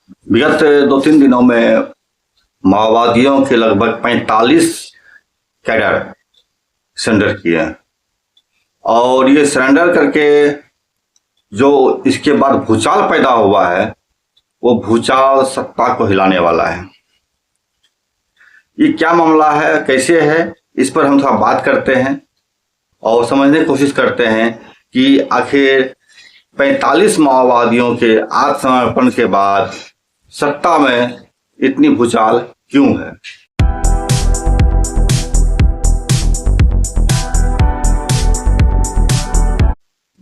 विगत 2-3 दिनों में माओवादियों के लगभग 45 कैडर सरेंडर किए हैं और ये सरेंडर करके जो इसके बाद भूचाल पैदा हुआ है वो भूचाल सत्ता को हिलाने वाला है। ये क्या मामला है, कैसे है, इस पर हम थोड़ा बात करते हैं और समझने की कोशिश करते हैं कि आखिर 45 माओवादियों के आत्मसमर्पण के बाद सत्ता में इतनी भूचाल क्यों है।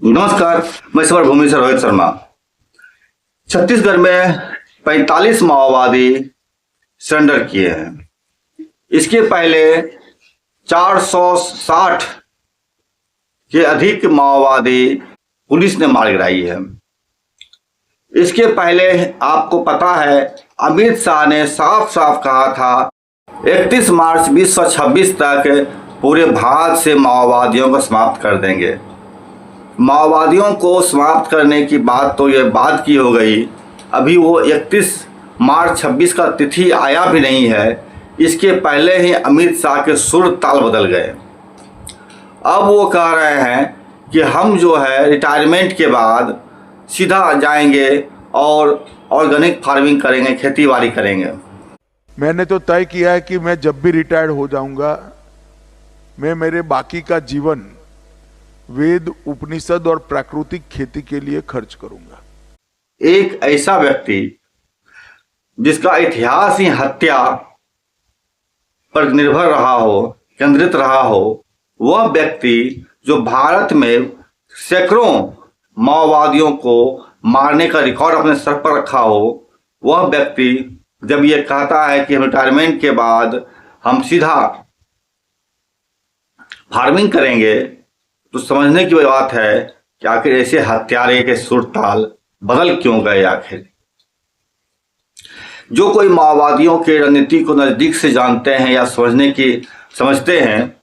नमस्कार, मैं सवर भूमि से रोहित शर्मा। छत्तीसगढ़ में 45 माओवादी सरेंडर किए हैं। इसके पहले 460 के अधिक माओवादी पुलिस ने मार गिराई है। इसके पहले आपको पता है अमित शाह ने साफ साफ कहा था 31 मार्च 2026 तक पूरे भारत से माओवादियों को समाप्त कर देंगे। माओवादियों को समाप्त करने की बात तो ये बात की हो गई, अभी वो 31 मार्च 26 का तिथि आया भी नहीं है। इसके पहले ही अमित शाह के सुर ताल बदल गए। अब वो कह रहे हैं कि हम जो है रिटायरमेंट के बाद सीधा जाएंगे और ऑर्गेनिक फार्मिंग करेंगे, खेती बाड़ी करेंगे। मैंने तो तय किया है कि मैं जब भी रिटायर्ड हो जाऊंगा, मैं मेरे बाकी का जीवन वेद, उपनिषद और प्राकृतिक खेती के लिए खर्च करूंगा। एक ऐसा व्यक्ति जिसका इतिहास ही हत्या पर निर्भर रहा हो, केंद्रित रहा हो, वह व्यक्ति जो भारत में सैकड़ों माओवादियों को मारने का रिकॉर्ड अपने सर पर रखा हो, वह व्यक्ति जब ये कहता है कि हम रिटायरमेंट के बाद हम सीधा फार्मिंग करेंगे, तो समझने की बात है कि आखिर ऐसे हत्यारे के सुर ताल बदल क्यों गए। आखिर जो कोई माओवादियों के रणनीति को नजदीक से जानते हैं या समझते हैं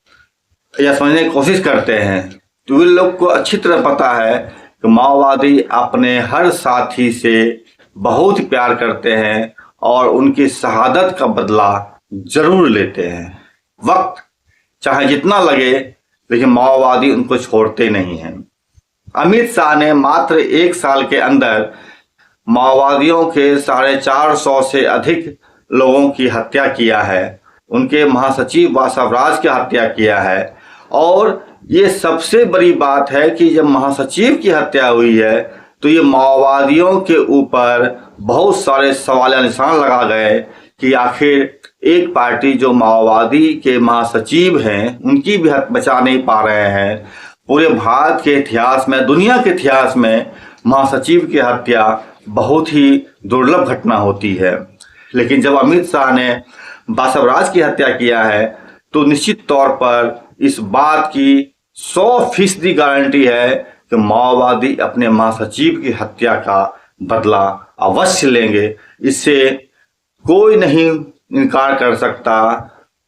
या समझने की कोशिश करते हैं, तो वे लोग को अच्छी तरह पता है कि माओवादी अपने हर साथी से बहुत प्यार करते हैं और उनकी शहादत का बदला जरूर लेते हैं। वक्त चाहे जितना लगे, लेकिन माओवादी उनको छोड़ते नहीं हैं। अमित शाह ने मात्र 1 साल के अंदर माओवादियों के 450 से अधिक लोगों की हत्या किया है। उनके महासचिव बासवराज की हत्या किया है और ये सबसे बड़ी बात है कि जब महासचिव की हत्या हुई है तो ये माओवादियों के ऊपर बहुत सारे सवाल निशान लगा गए कि आखिर एक पार्टी जो माओवादी के महासचिव हैं उनकी भी हक बचा नहीं पा रहे हैं। पूरे भारत के इतिहास में, दुनिया के इतिहास में महासचिव की हत्या बहुत ही दुर्लभ घटना होती है। लेकिन जब अमित शाह ने बासवराज की हत्या किया है तो निश्चित तौर पर इस बात की 100% गारंटी है कि माओवादी अपने महासचिव की हत्या का बदला अवश्य लेंगे। इससे कोई नहीं इनकार कर सकता,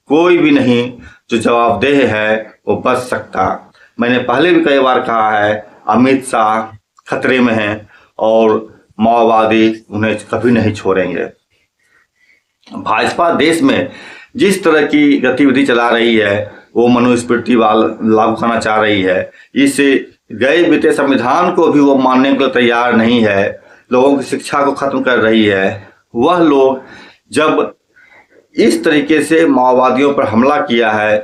कोई भी नहीं जो जवाबदेह है वो बच सकता। मैंने पहले भी कई बार कहा है अमित शाह खतरे में हैं और माओवादी उन्हें कभी नहीं छोड़ेंगे। भाजपा देश में जिस तरह की गतिविधि चला रही है वो मनुस्मृति लागू करना चाह रही है। इस गए बीते संविधान को भी वो मानने के लिए तैयार नहीं है। लोगों की शिक्षा को खत्म कर रही है। वह लोग जब इस तरीके से माओवादियों पर हमला किया है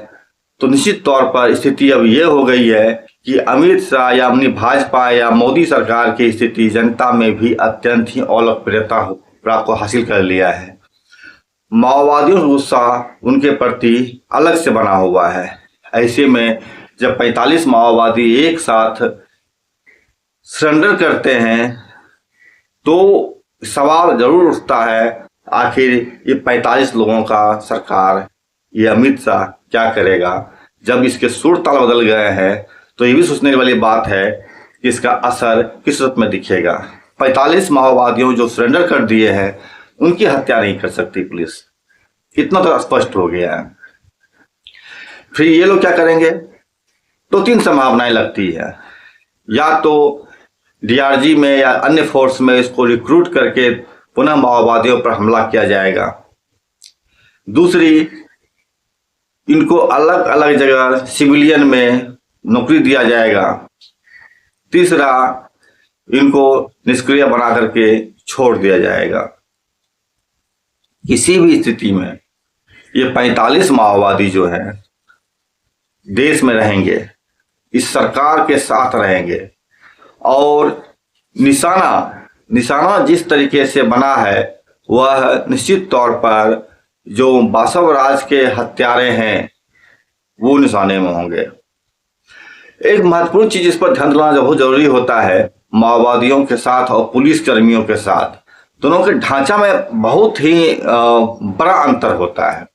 तो निश्चित तौर पर स्थिति अब ये हो गई है कि अमित शाह या अपनी भाजपा या मोदी सरकार की स्थिति जनता में भी अत्यंत ही लोकप्रियता को हासिल कर लिया है। माओवादियों का गुस्सा उनके प्रति अलग से बना हुआ है। ऐसे में जब 45 माओवादी एक साथ सरेंडर करते हैं तो सवाल जरूर उठता है आखिर ये 45 लोगों का सरकार, ये अमित शाह क्या करेगा। जब इसके सुर ताल बदल गए हैं तो ये भी सोचने वाली बात है कि इसका असर किस रूप में दिखेगा। 45 माओवादियों जो सरेंडर कर दिए हैं उनकी हत्या नहीं कर सकती पुलिस, इतना तो स्पष्ट हो गया है। फिर ये लोग क्या करेंगे? 2-3 संभावनाएं लगती है। या तो डीआरजी में या अन्य फोर्स में इसको रिक्रूट करके पुनः माओवादियों पर हमला किया जाएगा। दूसरी, इनको अलग अलग जगह सिविलियन में नौकरी दिया जाएगा। तीसरा, इनको निष्क्रिय बना करके छोड़ दिया जाएगा। किसी भी स्थिति में ये 45 माओवादी जो है देश में रहेंगे, इस सरकार के साथ रहेंगे, और निशाना जिस तरीके से बना है वह निश्चित तौर पर जो बासव राज के हत्यारे हैं वो निशाने में होंगे। एक महत्वपूर्ण चीज इस पर ध्यान देना बहुत जरूरी होता है, माओवादियों के साथ और पुलिस कर्मियों के साथ दोनों के ढांचा में बहुत ही बड़ा अंतर होता है।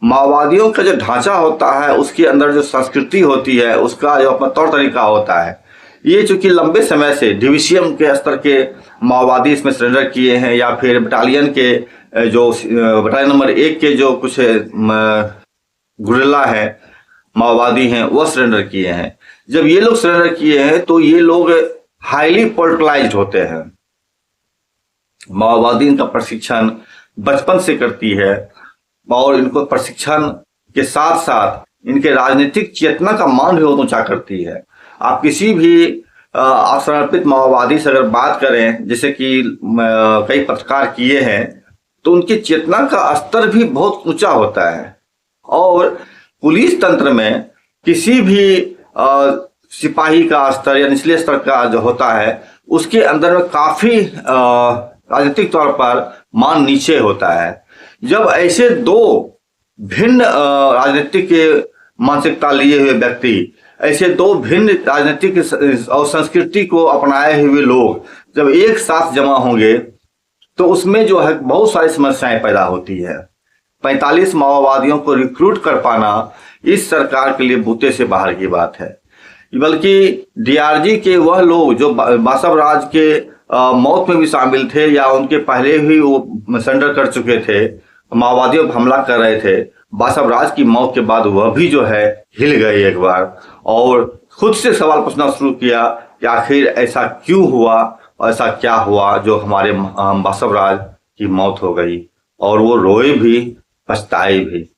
माओवादियों का जो ढांचा होता है उसके अंदर जो संस्कृति होती है, उसका जो अपना तौर तरीका होता है, ये चूंकि लंबे समय से डिवीसीएम के स्तर के माओवादी इसमें सरेंडर किए हैं, या फिर बटालियन के जो बटालियन नंबर 1 के जो कुछ गुरिल्ला है माओवादी हैं वह सरेंडर किए हैं। जब ये लोग सरेंडर किए हैं तो ये लोग हाईली पॉलिटिकलाइज्ड होते हैं। माओवादी इनका प्रशिक्षण बचपन से करती है और इनको प्रशिक्षण के साथ साथ इनके राजनीतिक चेतना का मान भी बहुत ऊंचा करती है। आप किसी भी समर्पित माओवादी से अगर बात करें, जैसे कि कई पत्रकार किए हैं, तो उनकी चेतना का स्तर भी बहुत ऊंचा होता है। और पुलिस तंत्र में किसी भी सिपाही का स्तर या निचले स्तर का जो होता है उसके अंदर में काफी राजनीतिक तौर पर मान नीचे होता है। जब ऐसे दो भिन्न राजनीतिक के मानसिकता लिए हुए व्यक्ति, ऐसे दो भिन्न राजनीतिक और संस्कृति को अपनाए हुए लोग जब एक साथ जमा होंगे तो उसमें जो है बहुत सारी समस्याएं पैदा होती है। 45 माओवादियों को रिक्रूट कर पाना इस सरकार के लिए बूते से बाहर की बात है। बल्कि डीआरजी के वह लोग जो बासव राज के मौत में भी शामिल थे या उनके पहले ही वो सरेंडर कर चुके थे, माओवादियों पर हमला कर रहे थे, बासव राज की मौत के बाद वह भी जो है हिल गए एक बार और खुद से सवाल पूछना शुरू किया कि आखिर ऐसा क्यों हुआ, ऐसा क्या हुआ जो हमारे बासव राज की मौत हो गई। और वो रोए भी, पछताए भी।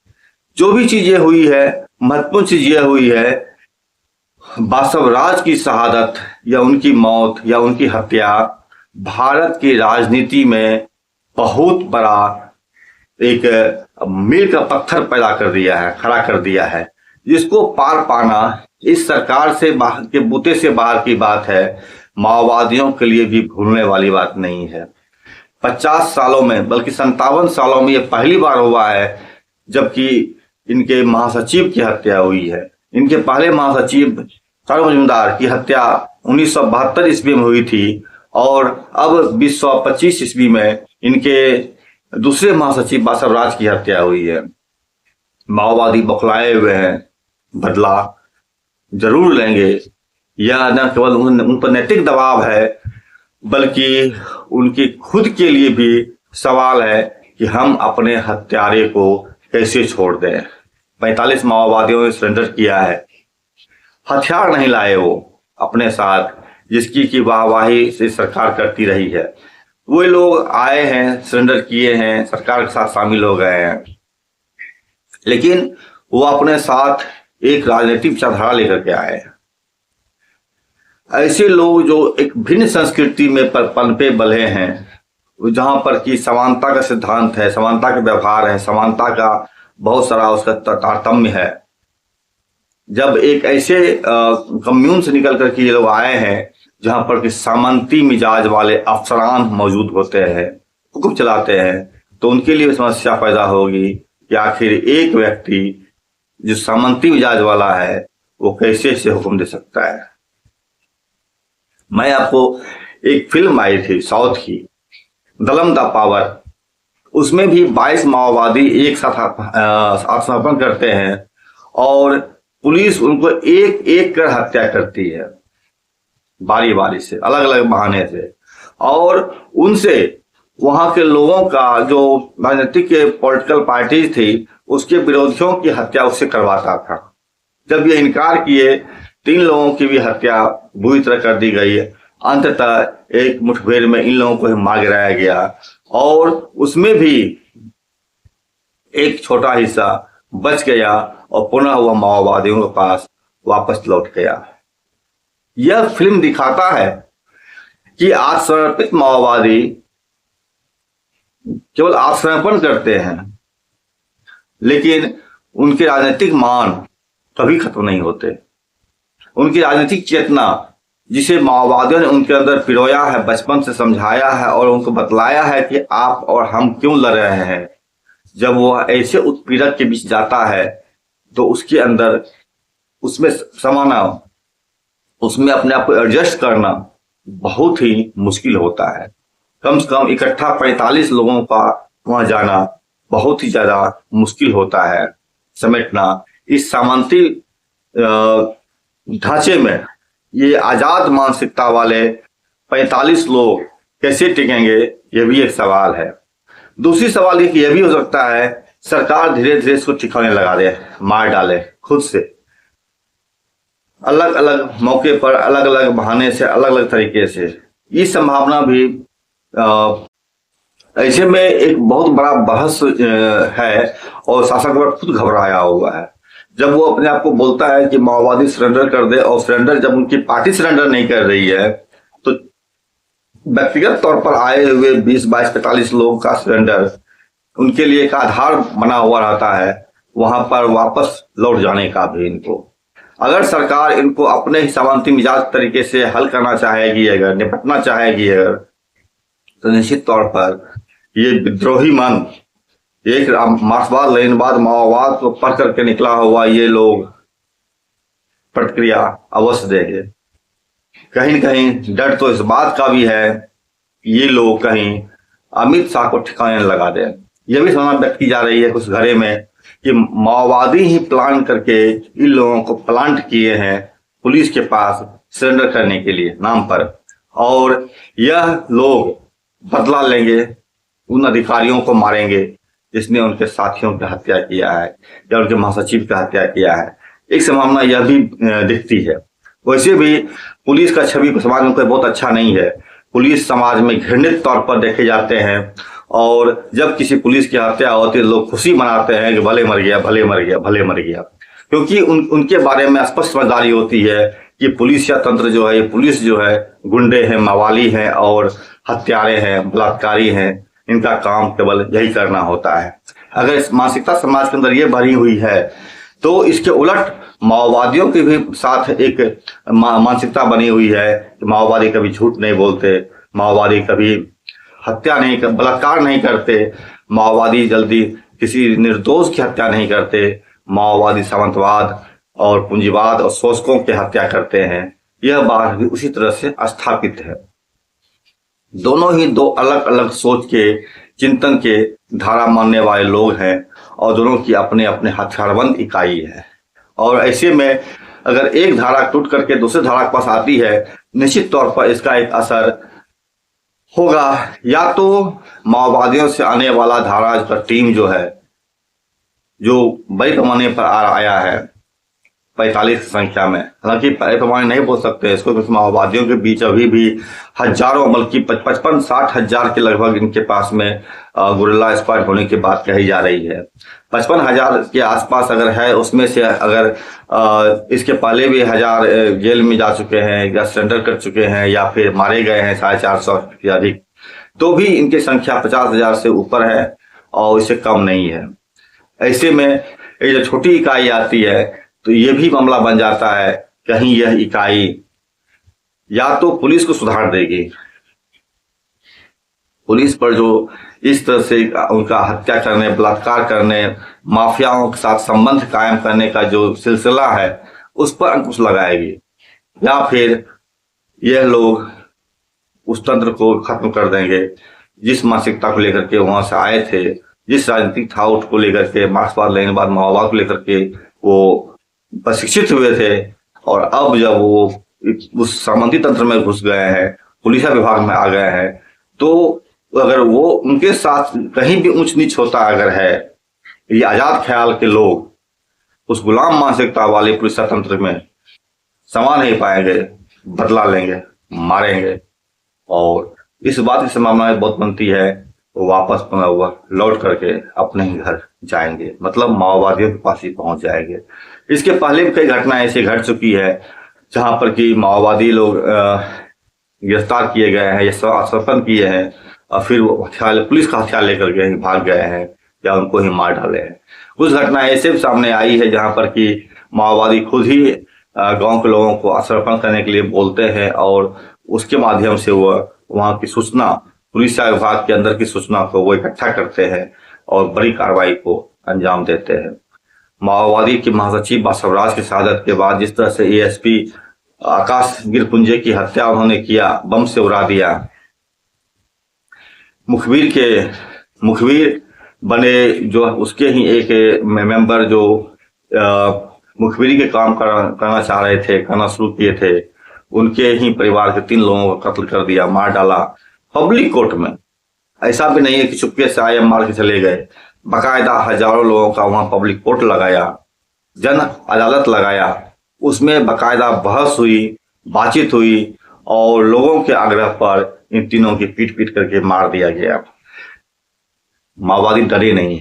जो भी चीजें हुई है, महत्वपूर्ण चीज यह हुई है, बासव राज की शहादत या उनकी मौत या उनकी हत्या भारत की राजनीति में बहुत बड़ा एक मील का पत्थर पैदा कर दिया है, खड़ा कर दिया है, जिसको पार पाना इस सरकार से बाहर के बूते से बाहर की बात है, माओवादियों के लिए भी भूलने वाली बात नहीं है। 50 सालों में, बल्कि 57 सालों में यह पहली बार हुआ है जबकि इनके महासचिव की हत्या हुई है। इनके पहले महासचिव सर मजूमदार की हत्या 1972 ईस्वी में हुई थी और अब 2025 ईस्वी में इनके दूसरे महासचिव बासव राज की हत्या हुई है। माओवादी बौखलाए हुए हैं, बदला जरूर लेंगे। यह न केवल उन पर नैतिक दबाव है बल्कि उनकी खुद के लिए भी सवाल है कि हम अपने हत्यारे को कैसे छोड़ दें। 45 माओवादियों ने सरेंडर किया है, हथियार नहीं लाए वो अपने साथ, जिसकी की वाहवाही से सरकार करती रही है। वो लोग आए हैं, सरेंडर किए हैं, सरकार के साथ शामिल हो गए हैं, लेकिन वो अपने साथ एक राजनीतिक विचारधारा लेकर के आए हैं। ऐसे लोग जो एक भिन्न संस्कृति में पनपे बले हैं, जहां पर कि समानता का सिद्धांत है, समानता का व्यवहार है, समानता का बहुत सारा उसका तारतम्य है। जब एक ऐसे कम्यून से निकल करके ये लोग आए हैं जहां पर कि सामंती मिजाज वाले अफसरान मौजूद होते हैं, हुक्म चलाते हैं, तो उनके लिए समस्या पैदा होगी कि आखिर एक व्यक्ति जो सामंती मिजाज वाला है वो कैसे से हुक्म दे सकता है। मैं आपको एक फिल्म आई थी साउथ की, दलम द पावर, उसमें भी 22 माओवादी एक साथ आत्मसमर्पण करते हैं और पुलिस उनको एक एक कर हत्या करती है, बारी बारी से, अलग अलग बहाने से, और उनसे वहां के लोगों का जो राजनीतिक पॉलिटिकल पार्टी थी उसके विरोधियों की हत्या उससे करवाता था। जब ये इनकार किए, 3 लोगों की भी हत्या बुरी तरह कर दी गई अंततः एक मुठभेड़ में इन लोगों को ही मार गिराया गया और उसमें भी एक छोटा हिस्सा बच गया और पुनः वह माओवादियों के पास वापस लौट गया। यह फिल्म दिखाता है कि आत्मसमर्पित माओवादी केवल आत्मसमर्पण करते हैं, लेकिन उनके राजनीतिक मान कभी खत्म नहीं होते। उनकी राजनीतिक चेतना, जिसे माओवादियों ने उनके अंदर पिरोया है, बचपन से समझाया है और उनको बतलाया है कि आप और हम क्यों लड़ रहे हैं, जब वह ऐसे उत्पीड़क के बीच जाता है तो उसके अंदर उसमें समाना, उसमें अपने आप को एडजस्ट करना बहुत ही मुश्किल होता है। कम से कम इकट्ठा 45 लोगों का वहां जाना बहुत ही ज्यादा मुश्किल होता है समेटना। इस सामंती ढांचे में ये आजाद मानसिकता वाले 45 लोग कैसे टिकेंगे, ये भी एक सवाल है। दूसरी सवाल यह भी हो सकता है सरकार धीरे धीरे इसको ठिकाने लगा दे, मार डाले खुद से, अलग अलग मौके पर, अलग अलग बहाने से, अलग अलग तरीके से। ये संभावना भी ऐसे में एक बहुत बड़ा बहस है और शासक वर्ग खुद घबराया हुआ है। जब वो अपने आप को बोलता है कि माओवादी सरेंडर कर दे और सरेंडर जब उनकी पार्टी सरेंडर नहीं कर रही है तो व्यक्तिगत तौर पर आए हुए 20, 22, 45 लोगों का सरेंडर उनके लिए एक आधार बना हुआ रहता है वहां पर वापस लौट जाने का भी। इनको अगर सरकार इनको अपने ही सामंती मिजाज तरीके से हल करना चाहेगी, अगर निपटना चाहेगी अगर, तो निश्चित तौर पर ये विद्रोही मन, एक मार्क्सवाद लेनिनवाद माओवाद को पढ़ करके निकला हुआ ये लोग प्रतिक्रिया अवश्य देंगे। कहीं न कहीं डर तो इस बात का भी है कि ये लोग कहीं अमित शाह को ठिकाने लगा दें। यह भी समझ व्यक्त की जा रही है कुछ घरे में कि माओवादी ही प्लान करके इन लोगों को प्लांट किए हैं पुलिस के पास सरेंडर करने के लिए नाम पर, और यह लोग बदला लेंगे, उन अधिकारियों को मारेंगे जिसने उनके साथियों की हत्या किया है या उनके महासचिव की हत्या किया है। एक संभावना यह भी दिखती है। वैसे भी पुलिस का छवि समाज में कोई बहुत अच्छा नहीं है। पुलिस समाज में घृणित तौर पर देखे जाते हैं और जब किसी पुलिस की हत्या होती है लोग खुशी मनाते हैं कि भले मर गया, भले मर गया, भले मर गया, क्योंकि उनके बारे में स्पष्ट समझदारी होती है कि पुलिस या तंत्र जो है, ये पुलिस जो है गुंडे हैं, मवाली हैं और हत्यारे हैं, बलात्कारी हैं। इनका काम केवल यही करना होता है। अगर इस मानसिकता समाज के अंदर ये भरी हुई है तो इसके उलट माओवादियों के भी साथ एक मानसिकता बनी हुई है कि माओवादी कभी झूठ नहीं बोलते, माओवादी कभी हत्या नहीं, बलात्कार नहीं करते, माओवादी जल्दी किसी निर्दोष की हत्या नहीं करते, माओवादी सामंतवाद और पूंजीवाद और शोषकों की हत्या करते हैं। यह बात भी उसी तरह से स्थापित है। दोनों ही दो अलग अलग सोच के, चिंतन के धारा मानने वाले लोग हैं और दोनों की अपने अपने हथियारबंद इकाई है। और ऐसे में अगर एक धारा टूट करके दूसरे धारा के पास आती है, निश्चित तौर पर इसका एक असर होगा। या तो माओवादियों से आने वाला धारा का टीम जो है, जो बड़े पैमाने पर आया है 45 की संख्या में, हालांकि बड़े पैमाने नहीं बोल सकते इसको क्योंकि माओवादियों के बीच अभी भी हजारों, बल्कि 55-60 हजार के लगभग इनके पास में गुरिल्ला स्क्वाड होने की बात कही जा रही है। 55,000 के आसपास अगर है, उसमें से अगर इसके पहले भी 1000 जेल में जा चुके हैं या सरेंडर कर चुके हैं या फिर मारे गए हैं 450 से अधिक, तो भी इनकी संख्या 50,000 से ऊपर है और इससे कम नहीं है। ऐसे में ये जो छोटी इकाई आती है तो ये भी मामला बन जाता है, कहीं यह इकाई या तो पुलिस को सुधार देगी, पुलिस पर जो इस तरह से उनका हत्या करने, बलात्कार करने, माफियाओं के साथ संबंध कायम करने का जो सिलसिला है उस पर अंकुश लगाएगी, या फिर यह लोग उस तंत्र को खत्म कर देंगे जिस मानसिकता को लेकर के वहां से आए थे, जिस राजनीतिक थाउट को लेकर के, मार्क्सवाद लेनिनवाद माओवाद को लेकर के वो प्रशिक्षित हुए थे, और अब जब वो उस सामंती तंत्र में घुस गए हैं, पुलिस विभाग में आ गए हैं, तो अगर वो उनके साथ कहीं भी ऊंच नीच होता अगर है, ये आजाद ख्याल के लोग उस गुलाम मानसिकता वाले पुलिस तंत्र में समा नहीं पाएंगे, बदला लेंगे। मारेंगे और इस बात की संभावना बहुत बनती है वो वापस लौट करके अपने ही घर जाएंगे, मतलब माओवादियों के पास ही पहुंच जाएंगे। इसके पहले भी कई घटनाएं ऐसी घट चुकी है जहां पर कि माओवादी लोग गिरफ्तार किए गए हैं या समर्पण किए हैं और फिर वो हथियार, पुलिस का हथियार लेकर के भाग गए हैं या उनको ही मार डाले हैं। कुछ घटनाएं ऐसे भी सामने आई है जहां पर कि माओवादी खुद ही गांव के लोगों को समर्पण करने के लिए बोलते हैं और उसके माध्यम से वो वहां की सूचना, पुलिस विभाग के अंदर की सूचना को वो इकट्ठा करते हैं और बड़ी कार्रवाई को अंजाम देते हैं। माओवादी के महासचिव बासवराज की शहादत के बाद जिस तरह से एएसपी आकाश गिरपुंजे की हत्या उन्होंने किया, बम से उड़ा दिया, मुखबिर बने जो उसके ही एक मेंबर जो मुखबिरी के काम करना चाह रहे थे, करना शुरू किए थे, उनके ही परिवार के 3 लोगों को कत्ल कर दिया, मार डाला पब्लिक कोर्ट में। ऐसा भी नहीं है कि चुपके से आए मार के चले गए, बाकायदा हजारों लोगों का वहां पब्लिक कोर्ट लगाया, जन अदालत लगाया, उसमें बाकायदा बहस हुई, बातचीत हुई और लोगों के आग्रह पर इन तीनों की पीट पीट करके मार दिया गया। माओवादी डरे नहीं,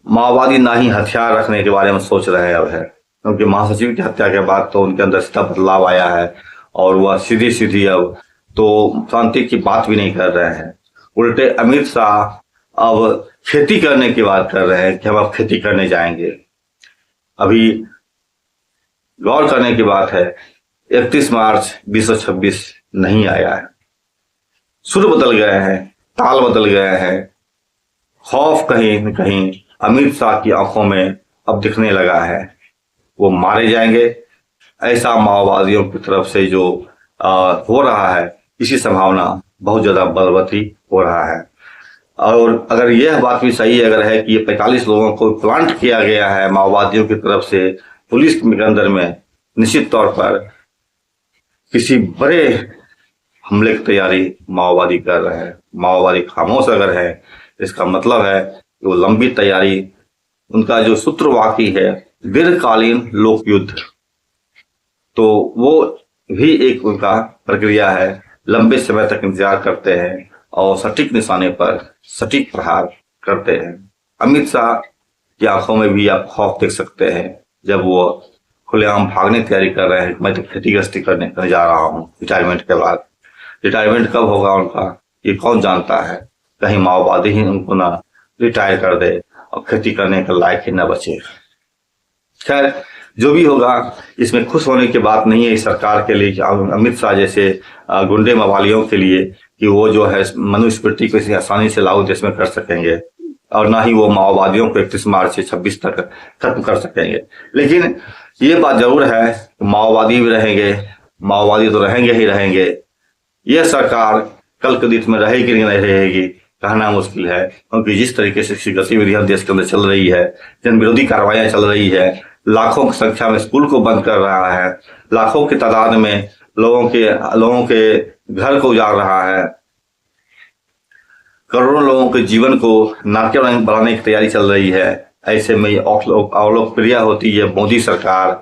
माओवादी ना ही हथियार रखने के बारे में सोच रहे हैं अब है, क्योंकि महासचिव की हत्या के बाद तो उनके अंदर सीधा बदलाव आया है और वह सीधी सीधी अब तो शांति की बात भी नहीं कर रहे हैं। उल्टे अमित शाह अब खेती करने की बात कर रहे हैं कि हम अब खेती करने जाएंगे। अभी गौर करने की बात है 31 मार्च 2026 नहीं आया है, सुर बदल गए हैं, ताल बदल गए हैं, खौफ कहीं न कहीं अमित शाह की आंखों में अब दिखने लगा है, वो मारे जाएंगे। ऐसा माओवादियों की तरफ से जो हो रहा है, इसी संभावना बहुत ज्यादा बलवती हो रहा है। और अगर यह बात भी सही अगर है कि ये 45 लोगों को प्लांट किया गया है माओवादियों की तरफ से पुलिस के अंदर में, निश्चित तौर पर किसी बड़े हमले की तैयारी माओवादी कर रहे हैं। माओवादी खामोश अगर है, इसका मतलब है कि वो लंबी तैयारी, उनका जो सूत्रवाकी है दीर्घकालीन लोक युद्ध, तो वो भी एक उनका प्रक्रिया है। लंबे समय तक इंतजार करते हैं और सटीक निशाने पर सटीक प्रहार करते हैं। अमित शाह की आंखों में भी आप खौफ देख सकते हैं जब वो खुलेआम भागने की तैयारी कर रहे हैं। मैं तो खेती गृहस्थी करने जा रहा हूँ रिटायरमेंट के बाद। रिटायरमेंट कब होगा उनका ये कौन जानता है, कहीं माओवादी ही उनको ना रिटायर कर दे और खेती करने के लायक ही न बचे। खैर जो भी होगा, इसमें खुश होने की बात नहीं है इस सरकार के लिए, अमित शाह जैसे गुंडे मवालियों के लिए, कि वो जो है मनुस्मृति को इसी आसानी से लागू देश में कर सकेंगे और ना ही वो माओवादियों को 31 मार्च से 26 तक खत्म कर सकेंगे। लेकिन ये बात जरूर है, माओवादी भी रहेंगे, माओवादी तो रहेंगे ही रहेंगे। यह सरकार कल के दिन में रहेगी नहीं रहेगी कहना मुश्किल है, क्योंकि जिस तरीके से गतिविधियां देश के अंदर चल रही है, जन विरोधी कार्रवाइयां चल रही है, लाखों की संख्या में स्कूल को बंद कर रहा है, लाखों की तादाद में लोगों के घर को उजाड़ रहा है, करोड़ों लोगों के जीवन को नाट्य बनाने की तैयारी चल रही है। ऐसे में अवलोकप्रिय होती है मोदी सरकार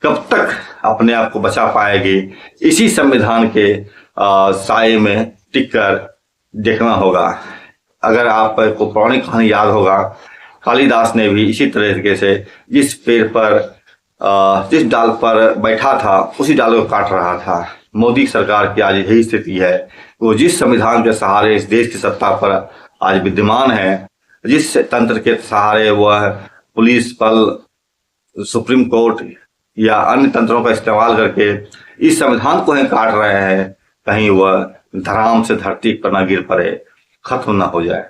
कब तक अपने आप को बचा पाएगी, इसी संविधान के साए में टिककर देखना होगा। अगर आपको पुरानी कहानी याद होगा, कालिदास ने भी इसी तरीके से जिस पेड़ पर जिस डाल पर बैठा था उसी डाल को काट रहा था। मोदी सरकार की आज यही स्थिति है, वो जिस संविधान के सहारे इस देश की सत्ता पर आज विद्यमान है, जिस तंत्र के सहारे वह पुलिस बल, सुप्रीम कोर्ट या अन्य तंत्रों का इस्तेमाल करके इस संविधान को ही काट रहे हैं, कहीं वह धराम से धरती पर न गिर पड़े, खत्म न हो जाए।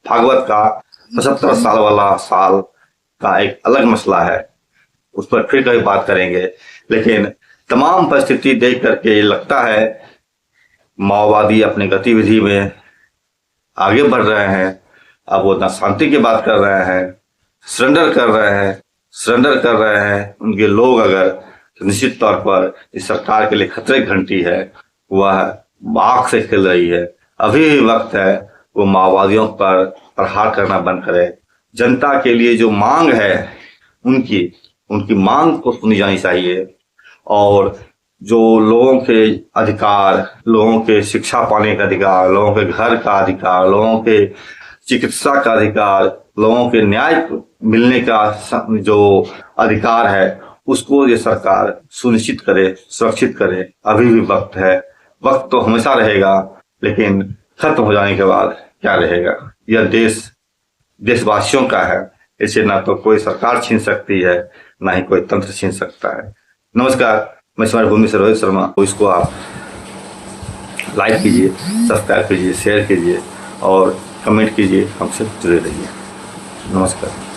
भागवत का 75 साल वाला साल का एक अलग मसला है, उस पर फिर कभी बात करेंगे। लेकिन तमाम परिस्थिति देख करके लगता है माओवादी अपनी गतिविधि में आगे बढ़ रहे हैं। अब वो ना शांति की बात कर रहे हैं, सरेंडर कर रहे हैं उनके लोग अगर, तो निश्चित तौर पर इस सरकार के लिए खतरे की घंटी है, वह आग से खेल रही है। अभी भी वक्त है वो माओवादियों पर प्रहार करना बंद करे। जनता के लिए जो मांग है उनकी मांग को सुनी जानी चाहिए और जो लोगों के अधिकार, लोगों के शिक्षा पाने का अधिकार, लोगों के घर का अधिकार, लोगों के चिकित्सा का अधिकार, लोगों के न्याय मिलने का जो अधिकार है, उसको ये सरकार सुनिश्चित करे, सुरक्षित करे। अभी भी वक्त है, वक्त तो हमेशा रहेगा, लेकिन खत्म हो जाने के बाद क्या रहेगा? यह देश देशवासियों का है, इसे ना तो कोई सरकार छीन सकती है, ना ही कोई तंत्र छीन सकता है। नमस्कार, मैं स्मार्ट से रोहित शर्मा। तो इसको आप लाइक कीजिए, सब्सक्राइब कीजिए, शेयर कीजिए और कमेंट कीजिए, हमसे जुड़े रहिए। नमस्कार।